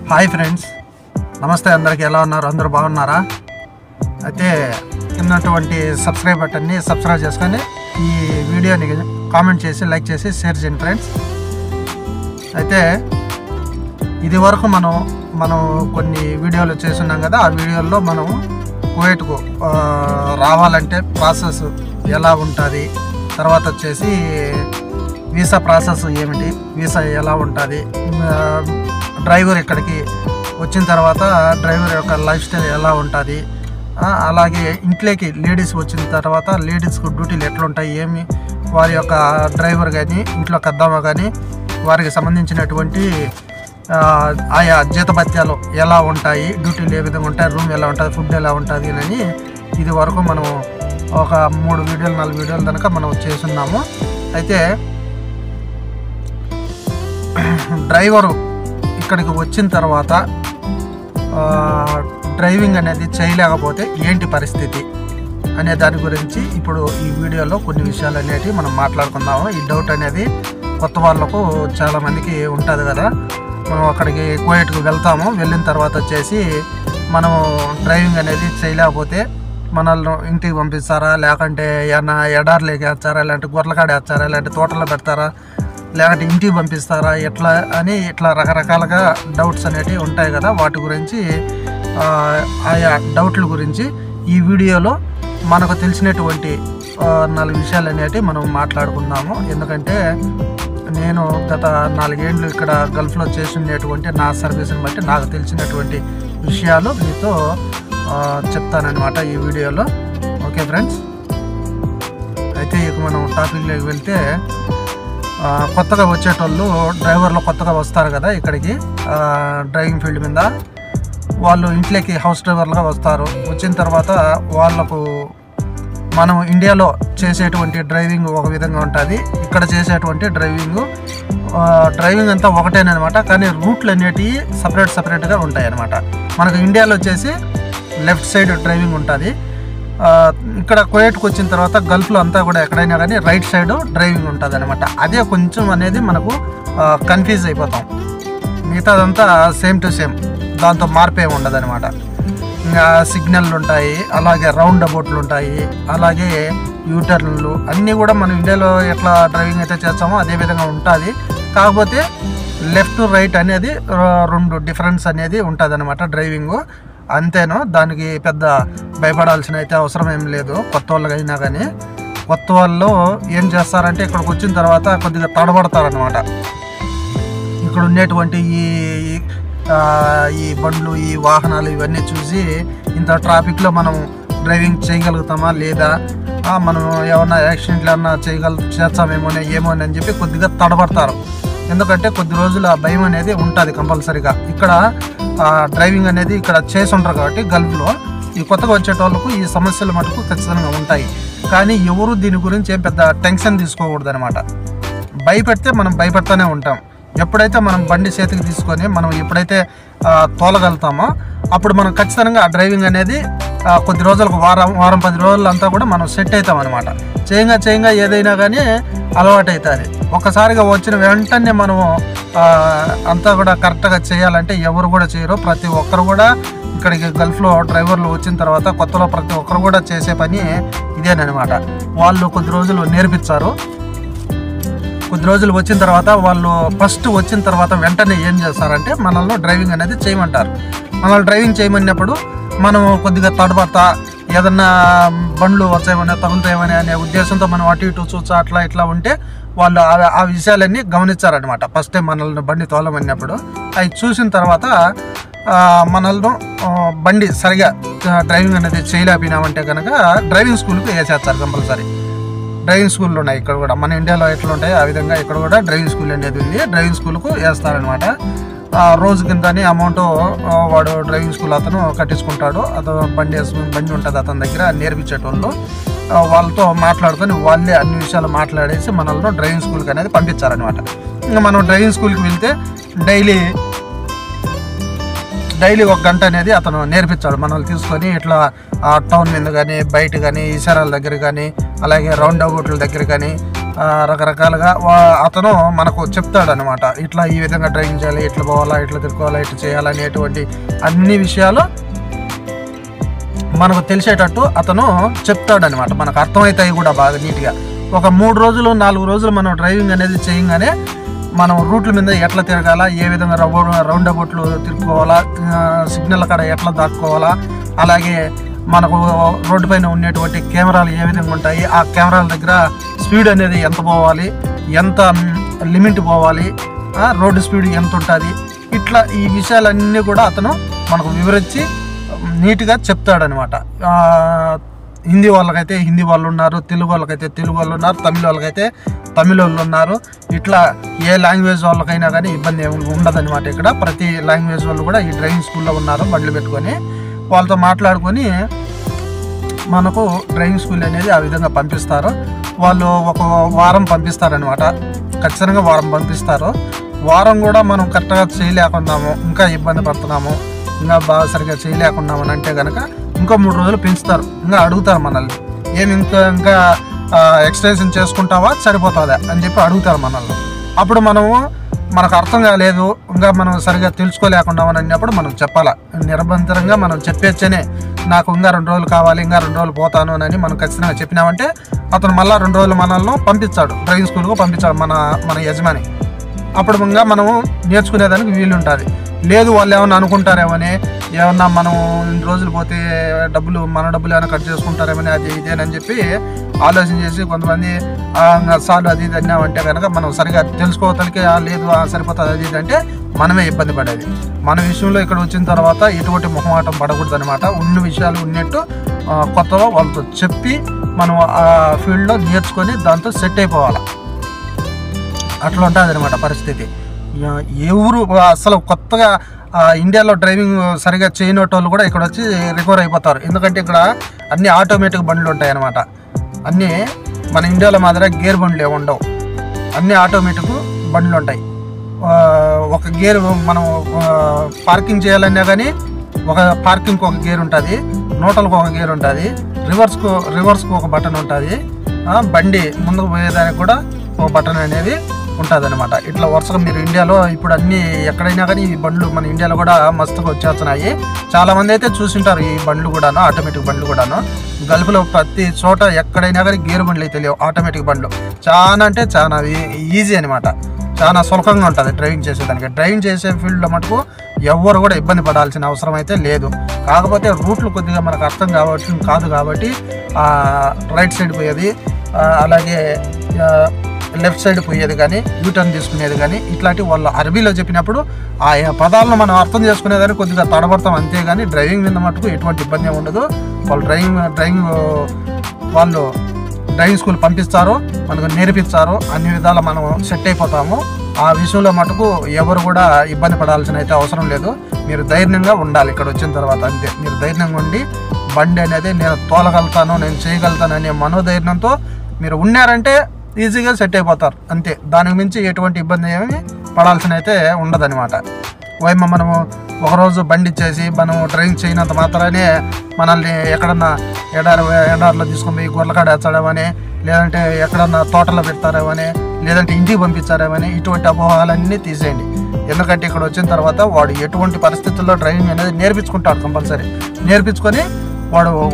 Hi friends, నమస్తే. అందరికీ ఎలా ఉన్నారు? అందరూ బాగున్నారా? అయితే కిందటువంటి సబ్స్క్రైబ్ బటన్ని సబ్స్క్రైబ్ చేసుకొని ఈ వీడియోని కామెంట్ చేసి లైక్ చేసి షేర్ చేయండి ఫ్రెండ్స్. అయితే ఇది వరకు మనం కొన్ని వీడియోలు చేస్తున్నాం కదా. ఆ వీడియోల్లో మనం కువైట్కు రావాలంటే ప్రాసెస్ ఎలా ఉంటుంది, తర్వాత వచ్చేసి వీసా ప్రాసెస్ ఏమిటి, వీసా ఎలా ఉంటుంది, డ్రైవర్ ఇక్కడికి వచ్చిన తర్వాత డ్రైవర్ యొక్క లైఫ్ స్టైల్ ఎలా ఉంటుంది, అలాగే ఇంట్లోకి లేడీస్ వచ్చిన తర్వాత లేడీస్కు డ్యూటీలు ఎట్లుంటాయి, ఏమి వారి యొక్క డ్రైవర్ కానీ ఇంట్లో కద్దమ్మ కానీ వారికి సంబంధించినటువంటి ఆయా జీతభత్యాలు ఎలా ఉంటాయి, డ్యూటీలు ఏ విధంగా ఉంటాయి, రూమ్ ఎలా ఉంటుంది, ఫుడ్ ఎలా ఉంటుంది అని ఇది వరకు మనం ఒక 3 వీడియోలు 4 వీడియోలు కనుక మనం చేస్తున్నాము. అయితే డ్రైవరు ఇక్కడికి వచ్చిన తర్వాత డ్రైవింగ్ అనేది చేయలేకపోతే ఏంటి పరిస్థితి అనే దాని గురించి ఇప్పుడు ఈ వీడియోలో కొన్ని విషయాలు అనేవి మనం మాట్లాడుకుందాము. ఈ డౌట్ అనేది కొత్త వాళ్ళకు చాలామందికి ఉంటుంది కదా. మనం అక్కడికి కువైట్కు వెళ్తాము, వెళ్ళిన తర్వాత వచ్చేసి మనం డ్రైవింగ్ అనేది చేయలేకపోతే మనల్ని ఇంటికి పంపిస్తారా, లేకంటే ఏమన్నా ఎడార్లోకి వేస్తారా, లేదంటే గొర్రెలకాడ వేస్తారా, లేదంటే తోటలో పెడతారా, లేదంటే ఇంటికి పంపిస్తారా, ఎట్లా అని ఇట్లా రకరకాలుగా డౌట్స్ అనేటివి ఉంటాయి కదా. వాటి గురించి ఆయా డౌట్ల గురించి ఈ వీడియోలో మనకు తెలిసినటువంటి 4 విషయాలు అనేటివి మనం మాట్లాడుకుందాము. ఎందుకంటే నేను గత 4 ఏళ్ళు ఇక్కడ గల్ఫ్లో చేసినటువంటి నా సర్వీస్ని బట్టి నాకు తెలిసినటువంటి విషయాలు మీతో చెప్తానన్నమాట ఈ వీడియోలో. ఓకే ఫ్రెండ్స్, అయితే ఇక మనం టాపిక్లోకి వెళ్తే కొత్తగా వచ్చేటోళ్ళు డ్రైవర్లు కొత్తగా వస్తారు కదా ఇక్కడికి డ్రైవింగ్ ఫీల్డ్ మీద. వాళ్ళు ఇంట్లోకి హౌస్ డ్రైవర్లుగా వస్తారు. వచ్చిన తర్వాత వాళ్ళకు మనం ఇండియాలో చేసేటువంటి డ్రైవింగ్ ఒక విధంగా ఉంటుంది, ఇక్కడ చేసేటువంటి డ్రైవింగ్ అంతా ఒకటేనమాట. కానీ రూట్లు అనేటివి సపరేట్గా ఉంటాయి అన్నమాట. మనకు ఇండియాలో వచ్చేసి లెఫ్ట్ సైడ్ డ్రైవింగ్ ఉంటుంది. ఇక్కడ కువైట్కి వచ్చిన తర్వాత గల్ఫ్లో అంతా కూడా ఎక్కడైనా కానీ రైట్ సైడ్ డ్రైవింగ్ ఉంటుంది అనమాట. అదే కొంచెం అనేది మనకు కన్ఫ్యూజ్ అయిపోతాం. మిగతాదంతా సేమ్ టు సేమ్, దాంతో మార్పే ఉండదు అనమాట. ఇంకా సిగ్నల్లు ఉంటాయి, అలాగే రౌండ్ అబౌట్లు ఉంటాయి, అలాగే యూటర్న్లు అన్నీ కూడా మనం ఇండియాలో ఎట్లా డ్రైవింగ్ అయితే చేస్తామో అదే విధంగా ఉంటుంది. కాకపోతే లెఫ్ట్ రైట్ అనేది 2 డిఫరెన్స్ అనేది ఉంటుంది అనమాట డ్రైవింగు. అంతేనో, దానికి పెద్ద భయపడాల్సిన అయితే అవసరం ఏం లేదు. కొత్త వాళ్ళకి అయినా కానీ కొత్త వాళ్ళు ఏం చేస్తారంటే ఇక్కడికి వచ్చిన తర్వాత కొద్దిగా తడబడతారనమాట. ఇక్కడ ఉండేటువంటి ఈ బండ్లు, ఈ వాహనాలు ఇవన్నీ చూసి ఇంత ట్రాఫిక్లో మనం డ్రైవింగ్ చేయగలుగుతామా లేదా, మనం ఏమన్నా యాక్సిడెంట్లు ఏమన్నా చేస్తామేమో అని చెప్పి కొద్దిగా తడబడతారు. ఎందుకంటే కొద్ది రోజుల భయం అనేది ఉంటుంది కంపల్సరీగా. ఇక్కడ డ్రైవింగ్ అనేది ఇక్కడ చేసి ఉంటారు కాబట్టి గల్ఫ్లో ఈ కొత్తగా వచ్చేటోళ్ళకు ఈ సమస్యలు మటుకు ఖచ్చితంగా ఉంటాయి. కానీ ఎవరు దీని గురించి ఏం పెద్ద టెన్షన్ తీసుకోకూడదు అనమాట. భయపెడితే మనం భయపడుతూనే ఉంటాం. ఎప్పుడైతే మనం బండి చేతికి తీసుకొని మనం ఎప్పుడైతే తోలగలుగుతామో అప్పుడు మనం ఖచ్చితంగా ఆ డ్రైవింగ్ అనేది కొద్ది రోజులకు వారం 10 రోజులంతా కూడా మనం సెట్ అవుతాం అనమాట. చేయంగా ఏదైనా కానీ అలవాటు అవుతుంది. ఒక్కసారిగా వచ్చిన వెంటనే మనము అంతా కూడా కరెక్ట్గా చేయాలంటే ఎవరు కూడా చేయరు. ప్రతి ఒక్కరు కూడా ఇక్కడికి గల్ఫ్లో డ్రైవర్లు వచ్చిన తర్వాత కొత్తలో ప్రతి ఒక్కరు కూడా చేసే పని ఇదేనమాట. వాళ్ళు కొద్ది రోజులు నేర్పించారు. కొద్ది రోజులు వచ్చిన తర్వాత వాళ్ళు ఫస్ట్ వచ్చిన తర్వాత వెంటనే ఏం చేస్తారంటే మనల్ని డ్రైవింగ్ అనేది చేయమంటారు. మనల్ని డ్రైవింగ్ చేయమన్నప్పుడు మనం కొద్దిగా తడబడతా, ఏదన్నా బండ్లు వచ్చాయమని తగులుతాయమని అనే ఉద్దేశంతో మనం అటు ఇటు చూసా అట్లా ఉంటే వాళ్ళు ఆ విషయాలన్నీ గమనించారనమాట. ఫస్ట్ టైం మనల్ని బండి తోలమన్నప్పుడు అవి చూసిన తర్వాత మనల్ని బండి సరిగా డ్రైవింగ్ అనేది చేయలేకపోయినామంటే కనుక డ్రైవింగ్ స్కూల్కి వేసేస్తారు కంపల్సరీ. డ్రైవింగ్ స్కూళ్ళు ఉన్నాయి ఇక్కడ కూడా, మన ఇండియాలో ఎట్లా ఉంటాయి ఆ విధంగా ఇక్కడ కూడా డ్రైవింగ్ స్కూల్ అనేది ఉంది. డ్రైవింగ్ స్కూల్కు వేస్తారనమాట. రోజు కిందని అమౌంట్ వాడు డ్రైవింగ్ స్కూల్ అతను కట్టించుకుంటాడు. అతను బండి ఉంటుంది అతని దగ్గర నేర్పించేటోళ్ళు. వాళ్ళతో మాట్లాడుకొని వాళ్ళే అన్ని విషయాలు మాట్లాడేసి మనల్ని డ్రైవింగ్ స్కూల్కి అనేది పంపించారనమాట. ఇంకా మనం డ్రైవింగ్ స్కూల్కి వెళ్తే డైలీ 1 గంట అనేది అతను నేర్పించాడు. మనల్ని తీసుకొని ఇట్లా టౌన్ మీద కానీ బయట కానీ ఇషారాల దగ్గర కానీ అలాగే రౌండ్ అబౌట్ల దగ్గర కానీ రకరకాలుగా అతను మనకు చెప్తాడు అనమాట. ఇట్లా ఈ విధంగా డ్రైవింగ్ చేయాలి, ఇట్లా పోవాలా, ఇట్లా తిరుకోవాలా, ఇట్లా చేయాలనేటువంటి అన్ని విషయాలు మనకు తెలిసేటట్టు అతను చెప్తాడనమాట. మనకు అర్థమవుతాయి కూడా బాగా నీట్గా. ఒక 3 రోజులు 4 రోజులు మనం డ్రైవింగ్ అనేది చేయగానే మనం రూట్ల మీద ఎట్లా తిరగాల, ఏ విధంగా రౌండ్ అబౌట్లు తిరుక్కోవాలా, సిగ్నల్ కాడ ఎట్లా దాక్కోవాలా, అలాగే మనకు రోడ్డు పైన ఉండేటువంటి కెమెరాలు ఏ విధంగా ఉంటాయి, ఆ కెమెరాల దగ్గర స్పీడ్ అనేది ఎంత పోవాలి, ఎంత లిమిట్ పోవాలి, రోడ్డు స్పీడ్ ఎంత ఉంటుంది, ఇట్లా ఈ విషయాలన్నీ కూడా అతను మనకు వివరించి నీట్గా చెప్తాడనమాట. హిందీ వాళ్ళకైతే హిందీ వాళ్ళు ఉన్నారు, తెలుగు వాళ్ళకైతే తెలుగు వాళ్ళు ఉన్నారు, తమిళ వాళ్ళకైతే తమిళ వాళ్ళు ఉన్నారు. ఇట్లా ఏ లాంగ్వేజ్ వాళ్ళకైనా కానీ ఇబ్బంది ఏమి ఉండదన్నమాట. ఇక్కడ ప్రతి లాంగ్వేజ్ వాళ్ళు కూడా ఈ డ్రైవింగ్ స్కూల్లో ఉన్నారు. బండ్లు పెట్టుకొని వాళ్ళతో మాట్లాడుకొని మనకు డ్రైవింగ్ స్కూల్ అనేది ఆ విధంగా పంపిస్తారు. వాళ్ళు ఒక వారం పంపిస్తారనమాట. ఖచ్చితంగా వారం పంపిస్తారు. వారం కూడా మనం కరెక్ట్గా చేయలేకున్నాము, ఇంకా ఇబ్బంది పడుతున్నాము, ఇంకా బాగా సరిగ్గా చేయలేకున్నాము అని అంటే కనుక ఇంకో 3 రోజులు పెంచుతారు. ఇంకా అడుగుతారు మనల్ని, ఏమి ఇంకా ఎక్స్టెన్షన్ చేసుకుంటావా, సరిపోతుందా అని చెప్పి అడుగుతారు మనల్ని. అప్పుడు మనకు అర్థం కాలేదు, ఇంకా మనం సరిగ్గా తెలుసుకోలేకున్నామని అన్నప్పుడు మనం చెప్పాలా. నిరభ్యంతరంగా మనం చెప్పేచ్చనే, నాకు ఇంకా 2 రోజులు కావాలి, ఇంకా 2 రోజులు పోతాను అని మనం ఖచ్చితంగా చెప్పినామంటే అతను మళ్ళీ 2 రోజులు మనల్ని పంపించాడు, డ్రైవింగ్ స్కూల్కు పంపించాడు మన యజమాని. అప్పుడు ఇంకా మనం నేర్చుకునేదానికి వీలు ఉంటుంది. లేదు వాళ్ళు ఏమన్నా అనుకుంటారేమని, ఏమన్నా మనం 2 రోజులు పోతే మన డబ్బులు ఏమైనా కట్ చేసుకుంటారేమని, అది ఇదేనని చెప్పి ఆలోచన చేసి కొంతమంది సార్లు అది ఇది అన్నామంటే కనుక మనం సరిగా తెలుసుకోవటానికి లేదు సరిపోతుంది అది ఇది అంటే మనమే ఇబ్బంది పడేది. మన విషయంలో ఇక్కడ వచ్చిన తర్వాత ఎటువంటి మొహమాటం పడకూడదు అనమాట. ఉన్న విషయాలు ఉన్నట్టు కొత్తగా వాళ్ళతో చెప్పి మనం ఆ ఫీల్డ్లో నేర్చుకొని దాంతో సెట్ అయిపోవాలి. అట్లా ఉంటుంది అనమాట పరిస్థితి. ఎవరు అసలు కొత్తగా ఇండియాలో డ్రైవింగ్ సరిగా చేయనోటోళ్ళు కూడా ఇక్కడ వచ్చి రికవర్ అయిపోతారు. ఎందుకంటే ఇక్కడ అన్ని ఆటోమేటిక్ బండ్లు ఉంటాయి అన్నమాట. అన్నీ మన ఇండియాలో మాదిరిగా గేర్ బండ్లు ఉండవు, అన్నీ ఆటోమేటిక్ బండ్లు ఉంటాయి. ఒక గేర్ మనం పార్కింగ్ చేయాలన్నా కానీ ఒక పార్కింగ్కి ఒక గేర్ ఉంటుంది, న్యూట్రల్కి ఒక గేర్ ఉంటుంది, రివర్స్కి ఒక బటన్ ఉంటుంది, బండి ముందుకు పోయేదానికి కూడా ఒక బటన్ అనేది ఉంటుంది అనమాట. ఇట్లా వరుసగా మీరు ఇండియాలో ఇప్పుడు అన్ని ఎక్కడైనా కానీ ఈ బండ్లు మన ఇండియాలో కూడా మస్తుగా వచ్చేస్తున్నాయి. చాలామంది అయితే చూసింటారు ఈ బండ్లు కూడాను, ఆటోమేటిక్ బండ్లు కూడాను. గల్ఫ్లో ప్రతి చోట ఎక్కడైనా కానీ గేర్ బండ్లు అయితే లేవు, ఆటోమేటిక్ బండ్లు. చాలా అంటే చాలా ఈజీ అనమాట, చాలా సులభంగా ఉంటుంది డ్రైవింగ్ చేసేదానికి. డ్రైవింగ్ చేసే ఫీల్డ్లో మటుకు ఎవరు కూడా ఇబ్బంది పడాల్సిన అవసరం అయితే లేదు. కాకపోతే రూట్లు కొద్దిగా మనకు అర్థం కాదు కాబట్టి రైట్ సైడ్ పోయేది, అలాగే లెఫ్ట్ సైడ్ పోయేది కానీ, యూటర్న్ తీసుకునేది కానీ, ఇట్లాంటి వాళ్ళు అరబీలో చెప్పినప్పుడు ఆ పదాలను మనం అర్థం చేసుకునేదాన్ని కొద్దిగా తడబడతాం అంతే. కానీ డ్రైవింగ్ మీద మటుకు ఎటువంటి ఇబ్బంది ఉండదు. వాళ్ళు డ్రైవింగ్ స్కూల్ పంపిస్తారు, మనకు నేర్పిస్తారు, అన్ని విధాలు మనం సెట్ అయిపోతాము. ఆ విషయంలో మటుకు ఎవరు కూడా ఇబ్బంది పడాల్సిన అయితే అవసరం లేదు. మీరు ధైర్యంగా ఉండాలి ఇక్కడ వచ్చిన తర్వాత, అంతే. మీరు ధైర్యంగా ఉండి బండి అనేది నేను తోలగలుగుతాను, నేను చేయగలుగుతాను అనే మనోధైర్యంతో మీరు ఉన్నారంటే ఈజీగా సెట్ అయిపోతారు, అంతే. దానికి మించి ఎటువంటి ఇబ్బంది ఏమి పడాల్సిన అయితే ఉండదన్నమాట. మనము ఒకరోజు బండి ఇచ్చేసి మనం డ్రైవింగ్ చేయనంత మాత్రమే మనల్ని ఎక్కడన్నా ఎడారిలో తీసుకొని పోయి గొర్రెలకాడ వేస్తాడేమని, లేదంటే ఎక్కడన్నా తోటలో పెడతారేమని, లేదంటే ఇంటికి పంపించారేమని ఇటువంటి అపోహాలన్నీ తీసేయండి. ఎందుకంటే ఇక్కడ వచ్చిన తర్వాత వాడు ఎటువంటి పరిస్థితుల్లో డ్రైవింగ్ అనేది నేర్పించుకుంటాడు. కంపల్సరీ నేర్పించుకొని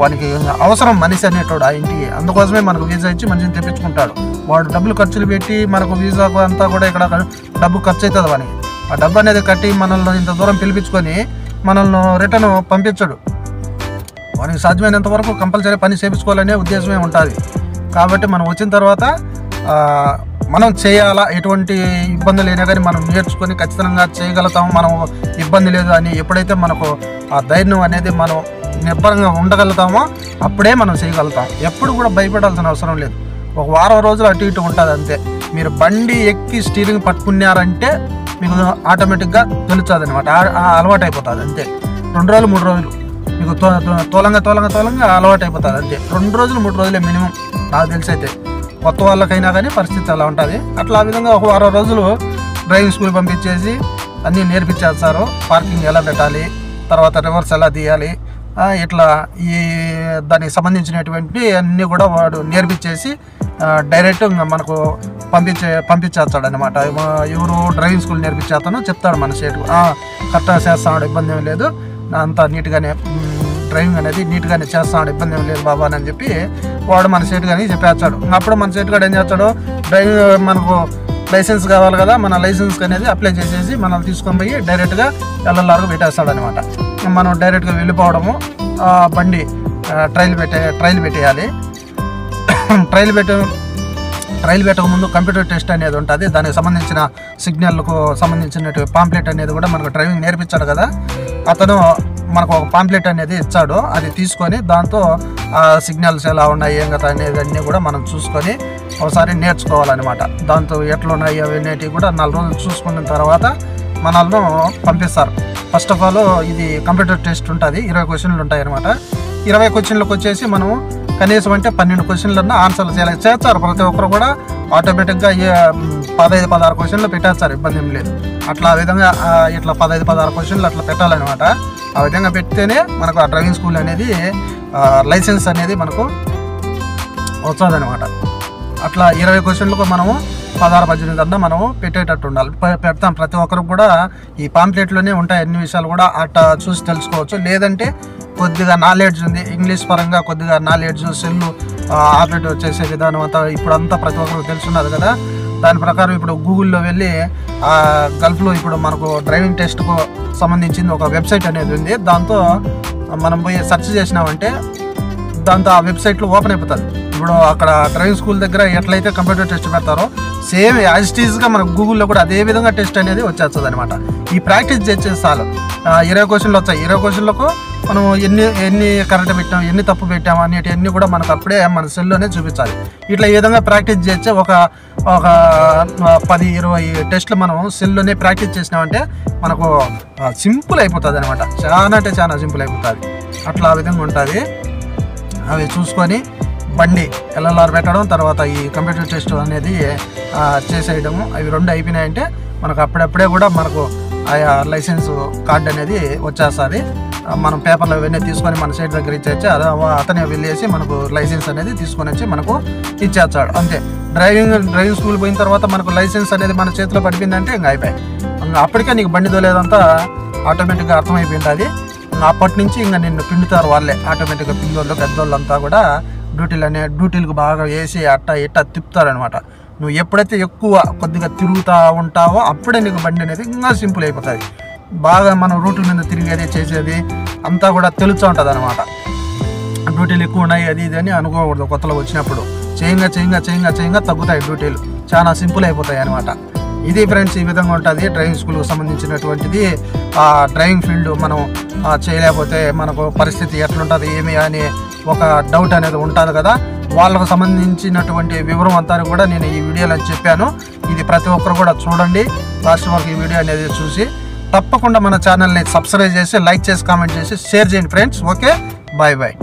వానికి అవసరం మనిషి అనేటోడు ఆ ఇంటికి. అందుకోసమే మనకు వీసా ఇచ్చి మనిషిని తెప్పించుకుంటాడు. వాడు డబ్బులు ఖర్చులు పెట్టి మనకు వీసాకు అంతా కూడా ఇక్కడ డబ్బు ఖర్చు అవుతుంది వానికి. ఆ డబ్బు అనేది కట్టి మనల్ని ఇంత దూరం పిలిపించుకొని మనల్ని రిటర్న్ పంపించడు. వానికి సాధ్యమైనంత వరకు కంపల్సరీ పని చేయించుకోవాలనే ఉద్దేశమే ఉంటుంది. కాబట్టి మనం వచ్చిన తర్వాత మనం చేయాలా, ఎటువంటి ఇబ్బందులు అయినా కానీ మనం నేర్చుకొని ఖచ్చితంగా చేయగలుగుతాము, మనం ఇబ్బంది లేదు అని ఎప్పుడైతే మనకు ఆ ధైర్యం అనేది మనం నిర్భరంగా ఉండగలుగుతామో అప్పుడే మనం చేయగలుగుతాం. ఎప్పుడు కూడా భయపడాల్సిన అవసరం లేదు. ఒక వారం రోజులు అటు ఇటు ఉంటుంది అంతే. మీరు బండి ఎక్కి స్టీరింగ్ పట్టుకున్నారంటే మీకు ఆటోమేటిక్గా తెలుస్తుంది అనమాట, అలవాటు అయిపోతుంది అంతే. 2 రోజులు 3 రోజులు మీకు తోలంగా అలవాటు అయిపోతుంది అంతే. 2 రోజులు 3 రోజులే మినిమం నాకు తెలిసి అయితే. కొత్త వాళ్ళకైనా కానీ పరిస్థితి అలా ఉంటుంది. అట్లా ఆ విధంగా ఒక వారం రోజులు డ్రైవింగ్ స్కూల్ పంపించేసి అన్నీ నేర్పించేస్తారు. పార్కింగ్ ఎలా పెట్టాలి, తర్వాత రివర్స్ ఎలా తీయాలి, ఇట్లా దానికి సంబంధించినటువంటి అన్నీ కూడా వాడు నేర్పించేసి డైరెక్ట్ మనకు పంపించేస్తాడు అనమాట. ఎవరు డ్రైవింగ్ స్కూల్ నేర్పించేస్తానో చెప్తాడు మన సేటు, కరెక్ట్గా చేస్తాడు, ఇబ్బంది ఏం లేదు, అంతా నీట్గానే డ్రైవింగ్ అనేది నీట్గానే చేస్తాడు, ఇబ్బంది ఏం లేదు బాబా అని చెప్పి వాడు మన సేటు కానీ చెప్పేస్తాడు. అప్పుడు మన సేటు గారు ఏం చేస్తాడు, డ్రైవింగ్ మనకు లైసెన్స్ కావాలి కదా, మన లైసెన్స్ అనేది అప్లై చేసేసి మనల్ని తీసుకొని పోయి డైరెక్ట్గా ఎల్ఎల్ఆర్గా పెట్టేస్తాడు అనమాట. మనం డైరెక్ట్గా వెళ్ళిపోవడము, బండి ట్రైల్ పెట్టేయాలి. ట్రైల్ పెట్టక ముందు కంప్యూటర్ టెస్ట్ అనేది ఉంటుంది. దానికి సంబంధించిన సిగ్నల్కు సంబంధించిన పాంప్లెట్ అనేది కూడా మనకు డ్రైవింగ్ నేర్పించాడు కదా, అతను మనకు ఒక పాంప్లెట్ అనేది ఇచ్చాడు. అది తీసుకొని దాంతో సిగ్నల్స్ ఎలా ఉన్నాయి ఏం కదా అనేది అన్నీ కూడా మనం చూసుకొని ఒకసారి నేర్చుకోవాలన్నమాట. దాంతో ఎట్లా ఉన్నాయి అవన్నీ కూడా 4 రోజులు చూసుకున్న తర్వాత మనల్ని పంపిస్తారు. ఫస్ట్ ఆఫ్ ఆల్ ఇది కంప్యూటర్ టెస్ట్ ఉంటుంది, 20 క్వశ్చన్లు ఉంటాయి అనమాట. 20 క్వశ్చన్లకు వచ్చేసి మనము కనీసం అంటే 12 క్వశ్చన్లన్నా ఆన్సర్లు చేస్తారు. ప్రతి ఒక్కరు కూడా ఆటోమేటిక్గా 15-16 క్వశ్చన్లు పెట్టేస్తారు, ఇబ్బంది ఏం లేదు. అట్లా ఆ విధంగా ఇట్లా 15-16 క్వశ్చన్లు అట్లా పెట్టాలన్నమాట. ఆ విధంగా పెడితేనే మనకు ఆ డ్రైవింగ్ స్కూల్ అనేది లైసెన్స్ అనేది మనకు వస్తుందన్నమాట. అట్లా 20 క్వశ్చన్లకు మనము 16-18 అన్నా మనము పెట్టేటట్టు ఉండాలి. పెడతాం ప్రతి ఒక్కరికి కూడా. ఈ పాంప్లెట్లోనే ఉంటాయి అన్ని విషయాలు కూడా, అట్లా చూసి తెలుసుకోవచ్చు. లేదంటే కొద్దిగా నాలెడ్జ్ ఉంది, ఇంగ్లీష్ పరంగా కొద్దిగా నాలెడ్జ్, సెల్లు ఆపరేట్ చేసే విధానం అంతా ఇప్పుడంతా ప్రతి ఒక్కరికి తెలుసున్నది కదా. దాని ప్రకారం ఇప్పుడు గూగుల్లో వెళ్ళి గల్ఫ్లో ఇప్పుడు మనకు డ్రైవింగ్ టెస్ట్కు సంబంధించింది ఒక వెబ్సైట్ అనేది ఉంది. దాంతో మనం పోయి సెర్చ్ చేసినామంటే దాంతో ఆ వెబ్సైట్లో ఓపెన్ అయిపోతుంది. ఇప్పుడు అక్కడ డ్రైవింగ్ స్కూల్ దగ్గర ఎట్లయితే కంప్యూటర్ టెస్ట్ పెడతారో సేమ్ యాజ్ ఇట్ ఈజ్గా మనకు గూగుల్లో కూడా అదే విధంగా టెస్ట్ అనేది వచ్చేస్తుంది అనమాట. ఈ ప్రాక్టీస్ చేసే చాలు. 20 క్వశ్చన్లు వచ్చాయి. 20 క్వశ్చన్లకు మనం ఎన్ని కరెక్ట్ పెట్టాం, ఎన్ని తప్పు పెట్టాము అనేటివన్నీ కూడా మనకు అప్పుడే మన సెల్లోనే చూపించాలి. ఇట్లా ఈ విధంగా ప్రాక్టీస్ చేస్తే ఒక 10-20 టెస్టులు మనం సెల్లోనే ప్రాక్టీస్ చేసినామంటే మనకు సింపుల్ అయిపోతుంది అనమాట. చాలా అంటే చాలా సింపుల్ అయిపోతుంది. అట్లా ఆ విధంగా ఉంటుంది. అవి చూసుకొని బండి ఎల్ఎల్ఆర్ పెట్టడం, తర్వాత ఈ కంప్యూటర్ టెస్ట్ అనేది చేసేయడము, అవి 2 అయిపోయినాయంటే మనకు అప్పుడప్పుడే కూడా మనకు ఆయా లైసెన్స్ కార్డు అనేది వచ్చేస్తుంది. మనం పేపర్లు అవన్నీ తీసుకొని మన సైట్ దగ్గర ఇచ్చేసి అతనే వెళ్ళేసి మనకు లైసెన్స్ అనేది తీసుకొని వచ్చి మనకు ఇచ్చేస్తాడు. అంతే. డ్రైవింగ్ స్కూల్ పోయిన తర్వాత మనకు లైసెన్స్ అనేది మన చేతిలో పడిపోయిందంటే ఇంకా అయిపోయాయి. అప్పటికే నీకు బండి తోలేదంతా ఆటోమేటిక్గా అర్థమైపోయింది. అప్పటి నుంచి ఇంకా నిన్ను పిండుతారు వాళ్ళే ఆటోమేటిక్గా. పిల్లలు పెద్దోళ్ళు అంతా కూడా డ్యూటీలకు బాగా వేసి ఇట్టా తిప్పుతారనమాట. నువ్వు ఎప్పుడైతే ఎక్కువ కొద్దిగా తిరుగుతూ ఉంటావో అప్పుడే నీకు బండి అనేది ఇంకా సింపుల్ అయిపోతుంది. బాగా మనం రూట్ల మీద తిరిగేది చేసేది అంతా కూడా తెలుస్తూ ఉంటుంది అనమాట. డ్యూటీలు ఎక్కువ ఉన్నాయి అది ఇది అని అనుకోకూడదు. కొత్తలో వచ్చినప్పుడు చేయంగా తగ్గుతాయి డ్యూటీలు, చాలా సింపుల్ అయిపోతాయి అనమాట. ఇది ఫ్రెండ్స్, ఈ విధంగా ఉంటుంది డ్రైవింగ్ స్కూల్కి సంబంధించినటువంటిది. ఆ డ్రైవింగ్ ఫీల్డ్ మనం చేయలేకపోతే మనకు పరిస్థితి ఎట్లుంటుంది ఏమి అని ఒక డౌట్ అనేది ఉంటుంది కదా. వాళ్ళకు సంబంధించినటువంటి వివరం అంతా కూడా నేను ఈ వీడియోలో చెప్పాను. ఇది ప్రతి ఒక్కరు కూడా చూడండి. లాస్ట్ వరకు ఈ వీడియో అనేది చూసి తప్పకుండా మన ఛానల్ని సబ్స్క్రైబ్ చేసి, లైక్ చేసి, కామెంట్ చేసి, షేర్ చేయండి ఫ్రెండ్స్. Okay, bye.